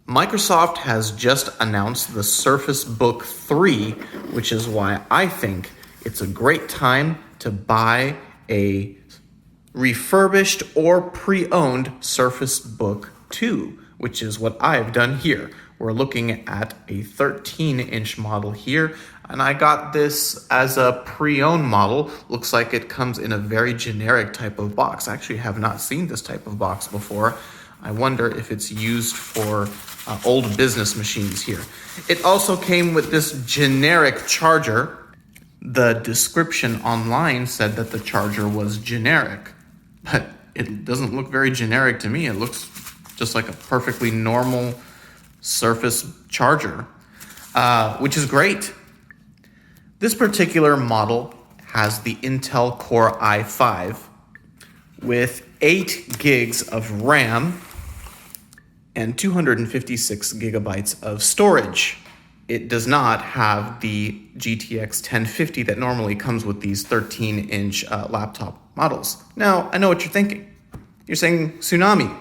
Microsoft has just announced the Surface Book 3, which is why I think it's a great time to buy a refurbished or pre-owned Surface Book 2, which is what I've done here. We're looking at a 13-inch model here, and I got this as a pre-owned model. Looks like it comes in a very generic type of box. I actually have not seen this type of box before. I wonder if it's used for old business machines here. It also came with this generic charger. The description online said that the charger was generic, but it doesn't look very generic to me. It looks just like a perfectly normal Surface charger, which is great. This particular model has the Intel Core i5 with 8 gigs of RAM and 256 gigabytes of storage. It does not have the GTX 1050 that normally comes with these 13-inch laptop models. Now, I know what you're thinking. You're saying, Tsunami,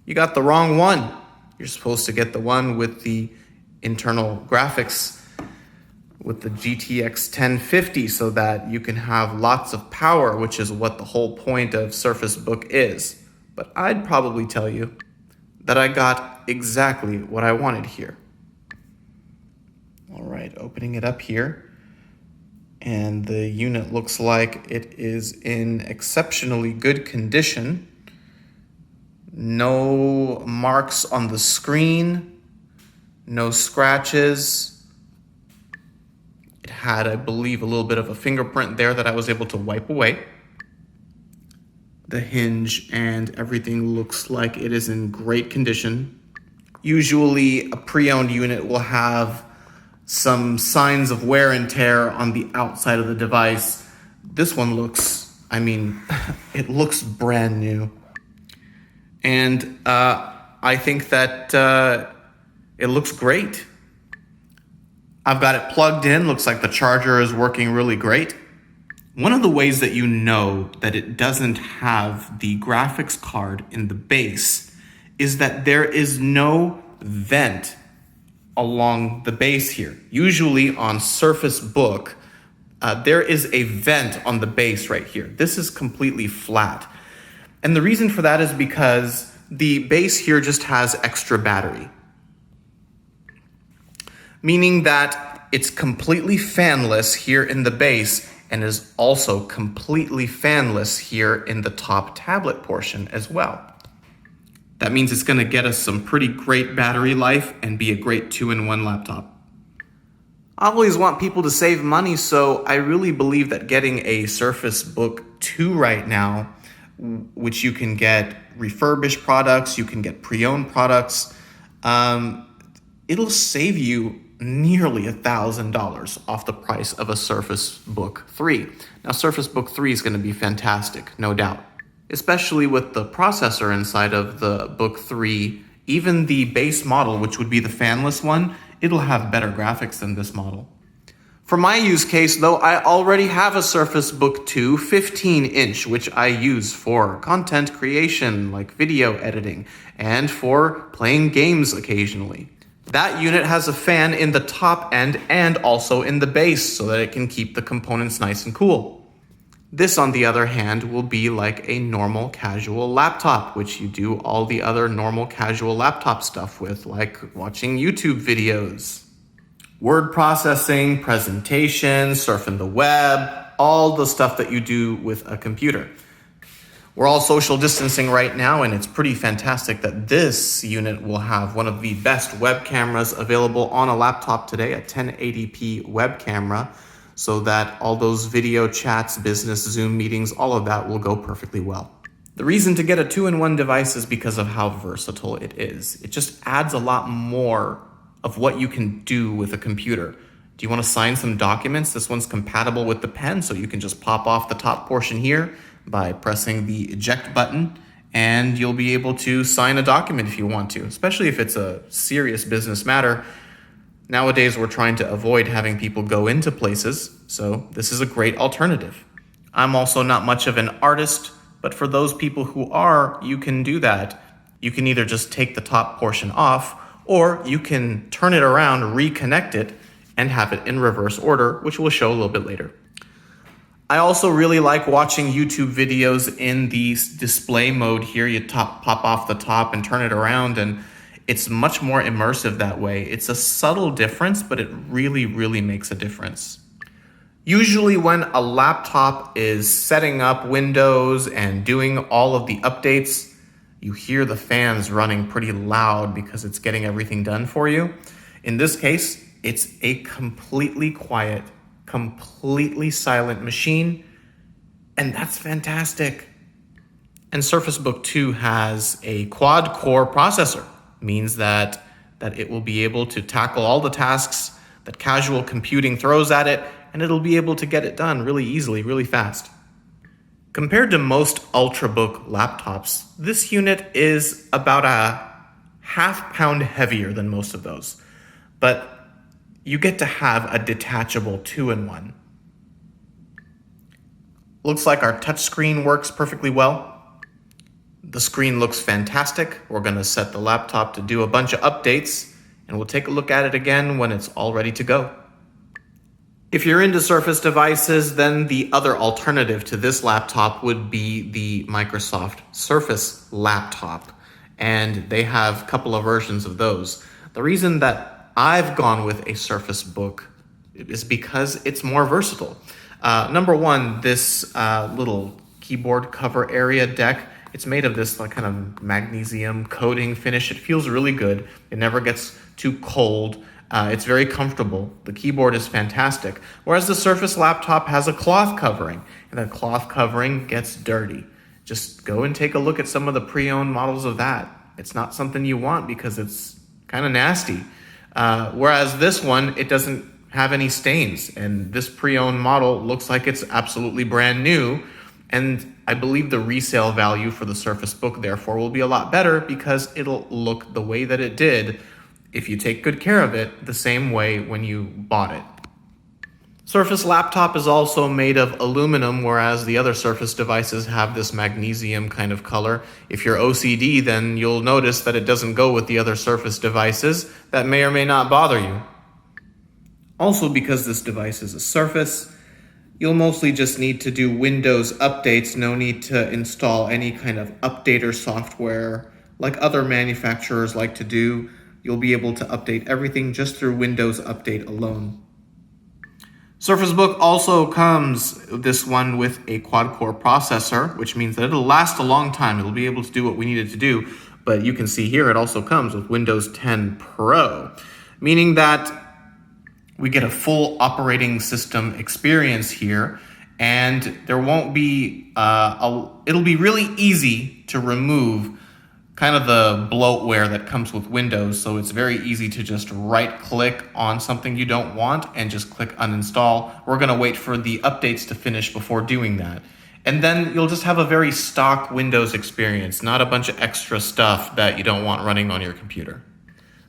you got the wrong one. You're supposed to get the one with the internal graphics with the GTX 1050 so that you can have lots of power, which is what the whole point of Surface Book is. But I'd probably tell you that I got exactly what I wanted here. All right, opening it up here. And the unit looks like it is in exceptionally good condition. No marks on the screen, no scratches. It had, I believe, a little bit of a fingerprint there that I was able to wipe away. The hinge and everything looks like it is in great condition. Usually a pre-owned unit will have some signs of wear and tear on the outside of the device. This one looks, it looks brand new. And I think that it looks great. I've got it plugged in. Looks like the charger is working really great. One of the ways that you know that it doesn't have the graphics card in the base is that there is no vent along the base here. Usually on Surface Book, there is a vent on the base right here. This is completely flat. And the reason for that is because the base here just has extra battery, meaning that it's completely fanless here in the base and is also completely fanless here in the top tablet portion as well. That means it's going to get us some pretty great battery life and be a great 2-in-1 laptop. I always want people to save money, so I really believe that getting a Surface Book 2 right now, which you can get refurbished products, you can get pre-owned products, it'll save you nearly $1,000 off the price of a Surface Book 3. Now, Surface Book 3 is going to be fantastic, no doubt, especially with the processor inside of the Book 3. Even the base model, which would be the fanless one, it'll have better graphics than this model. For my use case, though, I already have a Surface Book 2 15-inch, which I use for content creation, like video editing, and for playing games occasionally. That unit has a fan in the top end and also in the base so that it can keep the components nice and cool. This, on the other hand, will be like a normal casual laptop, which you do all the other normal casual laptop stuff with, like watching YouTube videos, word processing, presentations, surfing the web, all the stuff that you do with a computer. We're all social distancing right now, and it's pretty fantastic that this unit will have one of the best web cameras available on a laptop today, a 1080p web camera, so that all those video chats, business, Zoom meetings, all of that will go perfectly well. The reason to get a 2-in-1 device is because of how versatile it is. It just adds a lot more of what you can do with a computer. Do you want to sign some documents? This one's compatible with the pen, so you can just pop off the top portion here by pressing the eject button, and you'll be able to sign a document if you want to, especially if it's a serious business matter. Nowadays, we're trying to avoid having people go into places, so this is a great alternative. I'm also not much of an artist, but for those people who are, you can do that. You can either just take the top portion off, or you can turn it around, reconnect it, and have it in reverse order, which we'll show a little bit later. I also really like watching YouTube videos in the display mode here. You pop off the top and turn it around, and it's much more immersive that way. It's a subtle difference, but it really, really makes a difference. Usually when a laptop is setting up Windows and doing all of the updates, you hear the fans running pretty loud because it's getting everything done for you. In this case, it's a completely quiet, completely silent machine, and that's fantastic. And Surface Book 2 has a quad-core processor, means that it will be able to tackle all the tasks that casual computing throws at it, and it'll be able to get it done really easily, really fast. Compared to most Ultrabook laptops, this unit is about a half-pound heavier than most of those, but you get to have a detachable 2-in-1. Looks like our touchscreen works perfectly well. The screen looks fantastic. We're going to set the laptop to do a bunch of updates, and we'll take a look at it again when it's all ready to go. If you're into Surface devices, then the other alternative to this laptop would be the Microsoft Surface laptop, and they have a couple of versions of those. The reason that I've gone with a Surface Book is because it's more versatile. Number one, this little keyboard cover area deck, it's made of this kind of magnesium coating finish. It feels really good. It never gets too cold. It's very comfortable. The keyboard is fantastic. Whereas the Surface laptop has a cloth covering, and that cloth covering gets dirty. Just go and take a look at some of the pre-owned models of that. It's not something you want because it's kind of nasty. Whereas this one, it doesn't have any stains, and this pre-owned model looks like it's absolutely brand new, and I believe the resale value for the Surface Book therefore will be a lot better because it'll look the way that it did if you take good care of it the same way when you bought it. Surface laptop is also made of aluminum, whereas the other Surface devices have this magnesium kind of color. If you're OCD, then you'll notice that it doesn't go with the other Surface devices. That may or may not bother you. Also, because this device is a Surface, you'll mostly just need to do Windows updates, no need to install any kind of updater software like other manufacturers like to do. You'll be able to update everything just through Windows Update alone. Surface Book also comes, this one, with a quad-core processor, which means that it'll last a long time. It'll be able to do what we need it to do. But you can see here it also comes with Windows 10 Pro, meaning that we get a full operating system experience here, and there won't be, it'll be really easy to remove kind of the bloatware that comes with Windows, so it's very easy to just right-click on something you don't want and just click uninstall. We're going to wait for the updates to finish before doing that. And then you'll just have a very stock Windows experience, not a bunch of extra stuff that you don't want running on your computer.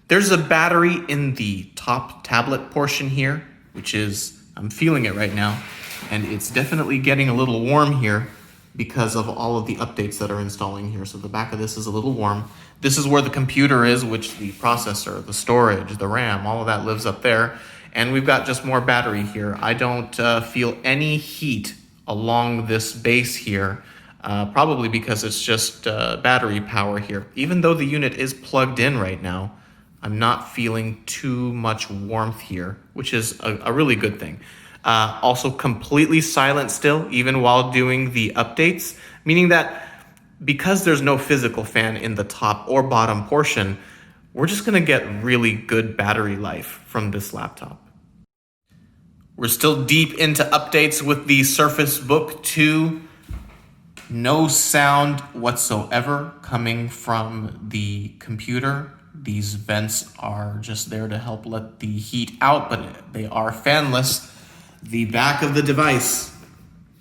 There's a battery in the top tablet portion here, which is, I'm feeling it right now, and it's definitely getting a little warm here because of all of the updates that are installing here. So the back of this is a little warm. This is where the computer is, which the processor, the storage, the RAM, all of that lives up there. And we've got just more battery here. I don't feel any heat along this base here, probably because it's just battery power here. Even though the unit is plugged in right now, I'm not feeling too much warmth here, which is a really good thing. Also completely silent still, even while doing the updates, meaning that because there's no physical fan in the top or bottom portion, we're just gonna get really good battery life from this laptop. We're still deep into updates with the Surface Book 2. No sound whatsoever coming from the computer. These vents are just there to help let the heat out, but they are fanless. The back of the device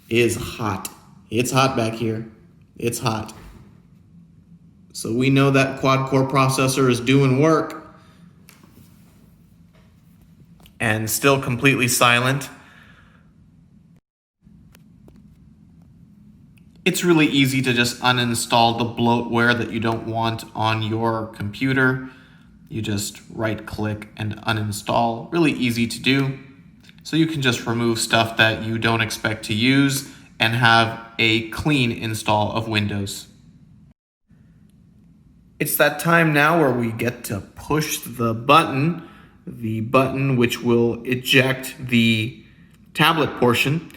is hot. It's hot back here. It's hot. So we know that quad-core processor is doing work. And still completely silent. It's really easy to just uninstall the bloatware that you don't want on your computer. You just right-click and uninstall. Really easy to do. So you can just remove stuff that you don't expect to use and have a clean install of Windows. It's that time now where we get to push the button which will eject the tablet portion.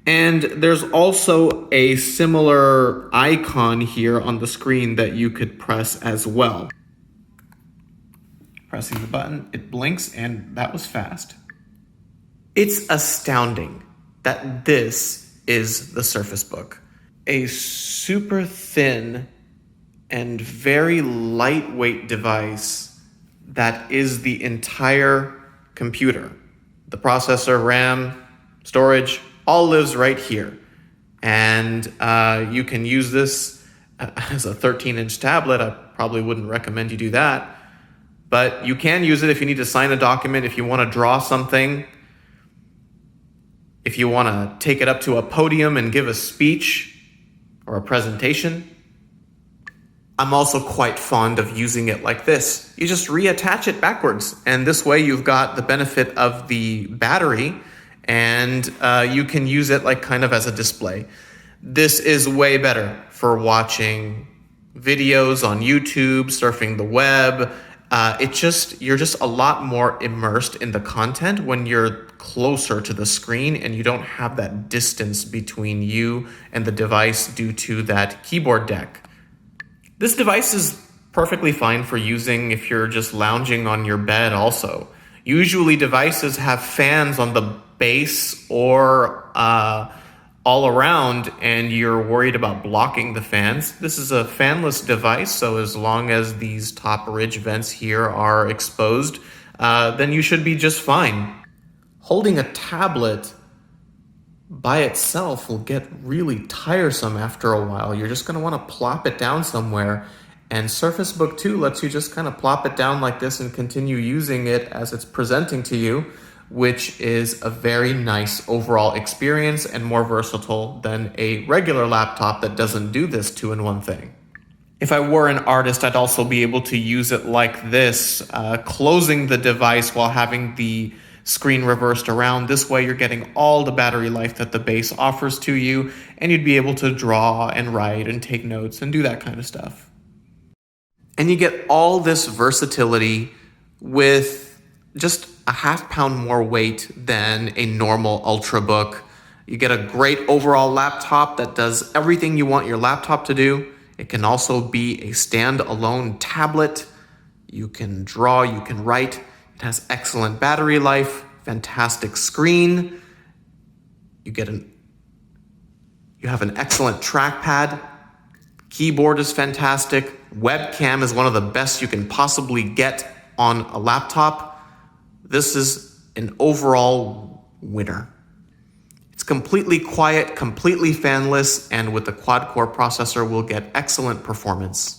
And there's also a similar icon here on the screen that you could press as well. Pressing the button, it blinks, and that was fast. It's astounding that this is the Surface Book. A super thin and very lightweight device that is the entire computer. The processor, RAM, storage, all lives right here. And you can use this as a 13-inch tablet. I probably wouldn't recommend you do that. But you can use it if you need to sign a document, if you want to draw something, if you want to take it up to a podium and give a speech or a presentation. I'm also quite fond of using it like this. You just reattach it backwards, and this way you've got the benefit of the battery, and you can use it like kind of as a display. This is way better for watching videos on YouTube, surfing the web. You're just a lot more immersed in the content when you're closer to the screen and you don't have that distance between you and the device due to that keyboard deck. This device is perfectly fine for using if you're just lounging on your bed also. Usually devices have fans on the base or all around, and you're worried about blocking the fans. This is a fanless device, so as long as these top ridge vents here are exposed, then you should be just fine. Holding a tablet by itself will get really tiresome after a while. You're just going to want to plop it down somewhere, and Surface Book 2 lets you just kind of plop it down like this and continue using it as it's presenting to you, which is a very nice overall experience and more versatile than a regular laptop that doesn't do this two-in-one thing. If I were an artist, I'd also be able to use it like this, closing the device while having the screen reversed around. This way you're getting all the battery life that the base offers to you, and you'd be able to draw and write and take notes and do that kind of stuff. And you get all this versatility with just a half-pound more weight than a normal Ultrabook. You get a great overall laptop that does everything you want your laptop to do. It can also be a stand-alone tablet. You can draw, you can write. It has excellent battery life, fantastic screen. You have an excellent trackpad. Keyboard is fantastic. Webcam is one of the best you can possibly get on a laptop. This is an overall winner. It's completely quiet, completely fanless, and with the quad-core processor, we'll get excellent performance.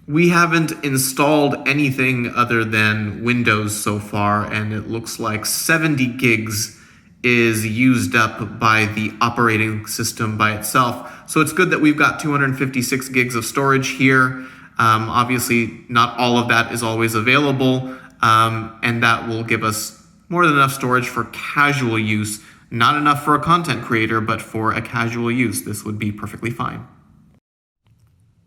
We haven't installed anything other than Windows so far, and it looks like 70 gigs is used up by the operating system by itself. So it's good that we've got 256 gigs of storage here. Obviously, not all of that is always available, and that will give us more than enough storage for casual use. Not enough for a content creator, but for a casual use, this would be perfectly fine.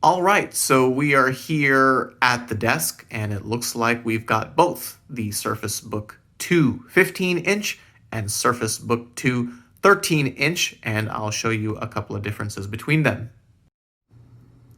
All right, so we are here at the desk, and it looks like we've got both the Surface Book 2 15-inch and Surface Book 2 13-inch, and I'll show you a couple of differences between them.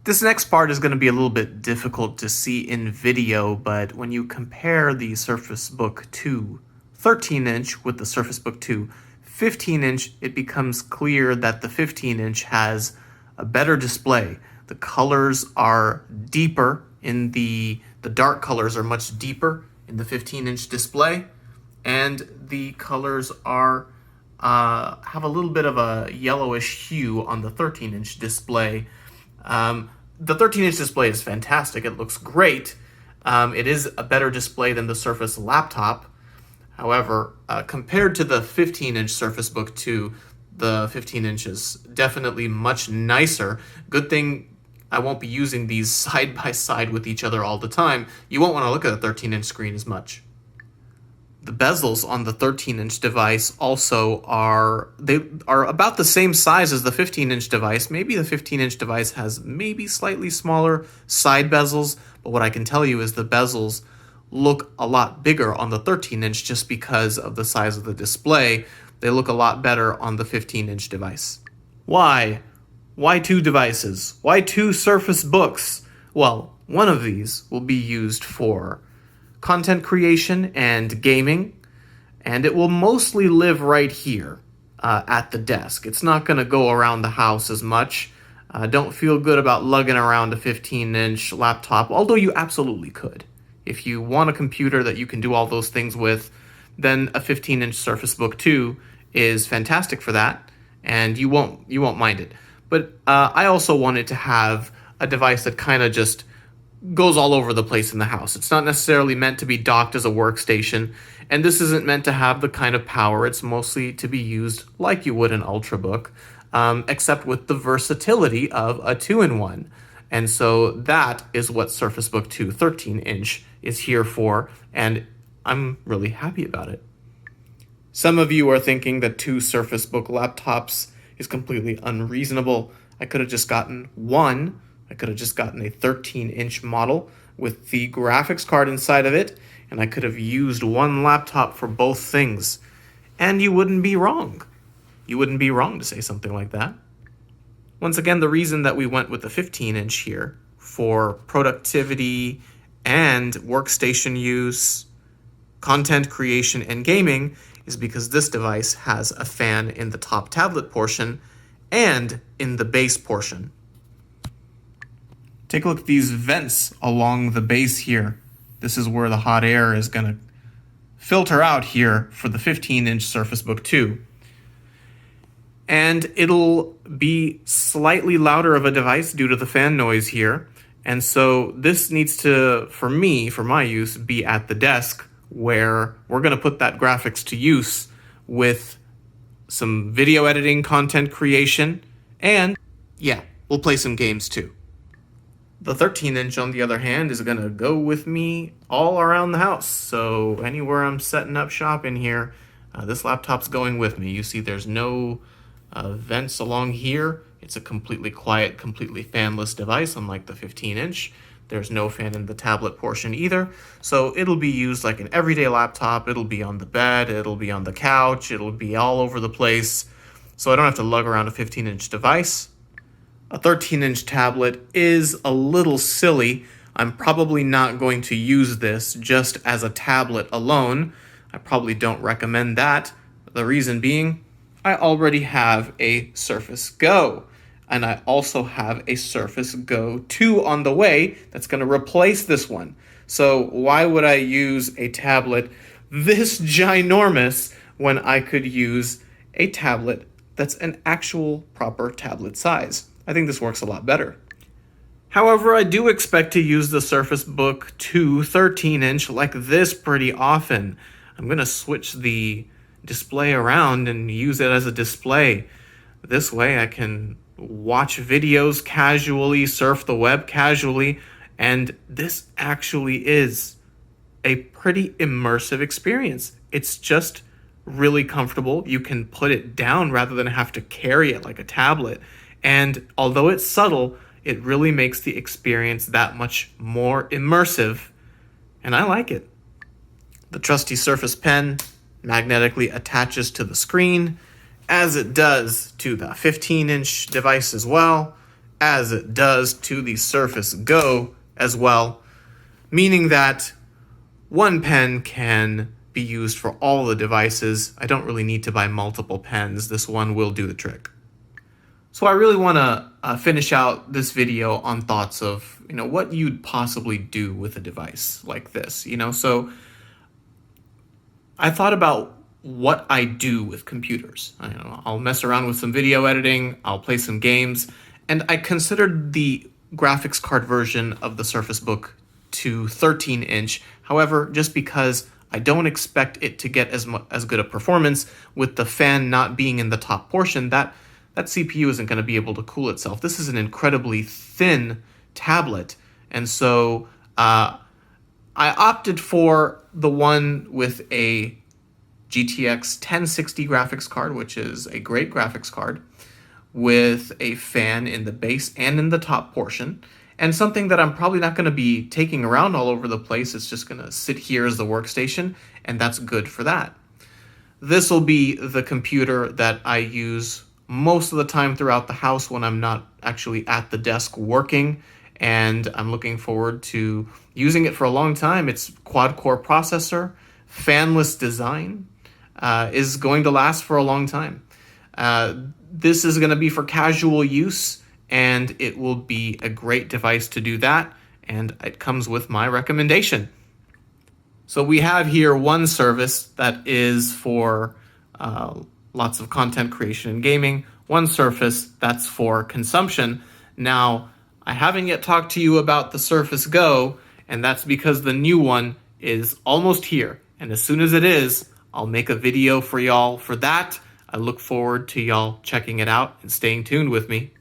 This next part is going to be a little bit difficult to see in video, but when you compare the Surface Book 2 13-inch with the Surface Book 2 15-inch, it becomes clear that the 15-inch has a better display. The colors are deeper in the dark colors are much deeper in the 15-inch display, and the colors are have a little bit of a yellowish hue on the 13-inch display. The 13-inch display is fantastic. It looks great. It is a better display than the Surface laptop. However, compared to the 15-inch Surface Book 2, the 15-inch is definitely much nicer. Good thing I won't be using these side by side with each other all the time. You won't want to look at a 13-inch screen as much. The bezels on the 13-inch device also are about the same size as the 15-inch device. Maybe the 15-inch device has maybe slightly smaller side bezels, but what I can tell you is the bezels look a lot bigger on the 13-inch just because of the size of the display. They look a lot better on the 15-inch device. Why? Why two devices? Why two Surface Books? Well, one of these will be used for content creation and gaming, and it will mostly live right here at the desk. It's not going to go around the house as much. Don't feel good about lugging around a 15-inch laptop, although you absolutely could. If you want a computer that you can do all those things with, then a 15-inch Surface Book 2 is fantastic for that, and you won't mind it. But I also wanted to have a device that kind of just goes all over the place in the house. It's not necessarily meant to be docked as a workstation, and this isn't meant to have the kind of power. It's mostly to be used like you would an Ultrabook, except with the versatility of a 2-in-1. And so that is what Surface Book 2 13-inch is here for, and I'm really happy about it. Some of you are thinking that 2 Surface Book laptops is completely unreasonable. I could have just gotten one. I could have just gotten a 13-inch model with the graphics card inside of it, and I could have used one laptop for both things. And you wouldn't be wrong. You wouldn't be wrong to say something like that. Once again, the reason that we went with the 15-inch here for productivity and workstation use, content creation, and gaming is because this device has a fan in the top tablet portion and in the base portion. Take a look at these vents along the base here. This is where the hot air is going to filter out here for the 15-inch Surface Book 2. And it'll be slightly louder of a device due to the fan noise here. And so this needs to, for me, for my use, be at the desk where we're going to put that graphics to use with some video editing, content creation, and yeah, we'll play some games too. The 13-inch, on the other hand, is going to go with me all around the house. So anywhere I'm setting up shop in here, this laptop's going with me. You see there's no vents along here. It's a completely quiet, completely fanless device, unlike the 15-inch. There's no fan in the tablet portion either. So it'll be used like an everyday laptop. It'll be on the bed. It'll be on the couch. It'll be all over the place. So I don't have to lug around a 15-inch device. A 13-inch tablet is a little silly. I'm probably not going to use this just as a tablet alone. I probably don't recommend that. The reason being, I already have a Surface Go. And I also have a Surface Go 2 on the way that's going to replace this one. So why would I use a tablet this ginormous when I could use a tablet that's an actual proper tablet size? I think this works a lot better. However, I do expect to use the Surface Book 2 13-inch like this pretty often. I'm going to switch the display around and use it as a display. This way I can watch videos casually, surf the web casually, and this actually is a pretty immersive experience. It's just really comfortable. You can put it down rather than have to carry it like a tablet. And although it's subtle, it really makes the experience that much more immersive, and I like it. The trusty Surface Pen magnetically attaches to the screen, as it does to the 15-inch device as well, as it does to the Surface Go as well, meaning that one pen can be used for all the devices. I don't really need to buy multiple pens. This one will do the trick. So I really want to finish out this video on thoughts of, what you'd possibly do with a device like this. So I thought about what I do with computers. I'll mess around with some video editing, I'll play some games, and I considered the graphics card version of the Surface Book 2 13-inch. However, just because I don't expect it to get as good a performance with the fan not being in the top portion, that that CPU isn't going to be able to cool itself. This is an incredibly thin tablet, and so I opted for the one with a GTX 1060 graphics card, which is a great graphics card, with a fan in the base and in the top portion, and something that I'm probably not going to be taking around all over the place. It's just going to sit here as the workstation, and that's good for that. This will be the computer that I use most of the time throughout the house when I'm not actually at the desk working, and I'm looking forward to using it for a long time. It's quad-core processor, fanless design, is going to last for a long time. This is going to be for casual use, and it will be a great device to do that, and it comes with my recommendation. So we have here one service that is for lots of content creation and gaming, one surface that's for consumption. Now, I haven't yet talked to you about the Surface Go, and that's because the new one is almost here. And as soon as it is, I'll make a video for y'all for that. I look forward to y'all checking it out and staying tuned with me.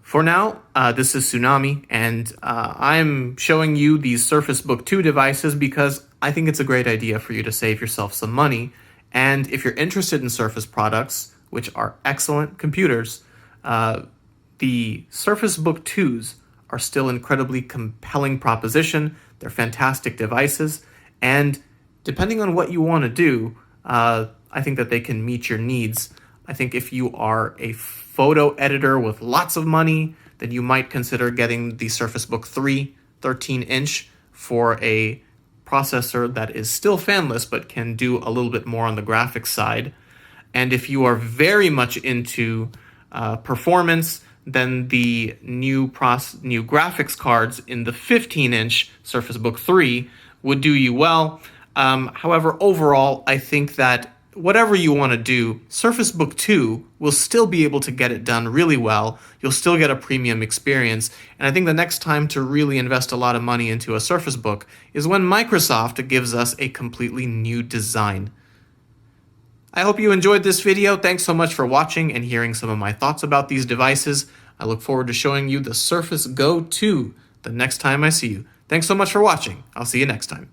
For now, this is Tsunami, and I'm showing you these Surface Book 2 devices because I think it's a great idea for you to save yourself some money. And if you're interested in Surface products, which are excellent computers, the Surface Book 2s are still incredibly compelling proposition. They're fantastic devices, and depending on what you want to do, I think that they can meet your needs. I think if you are a photo editor with lots of money, then you might consider getting the Surface Book 3 13-inch for a processor that is still fanless but can do a little bit more on the graphics side. And if you are very much into performance, then the new graphics cards in the 15-inch Surface Book 3 would do you well. However, overall, I think that whatever you want to do, Surface Book 2 will still be able to get it done really well. You'll still get a premium experience. And I think the next time to really invest a lot of money into a Surface Book is when Microsoft gives us a completely new design. I hope you enjoyed this video. Thanks so much for watching and hearing some of my thoughts about these devices. I look forward to showing you the Surface Go 2 the next time I see you. Thanks so much for watching. I'll see you next time.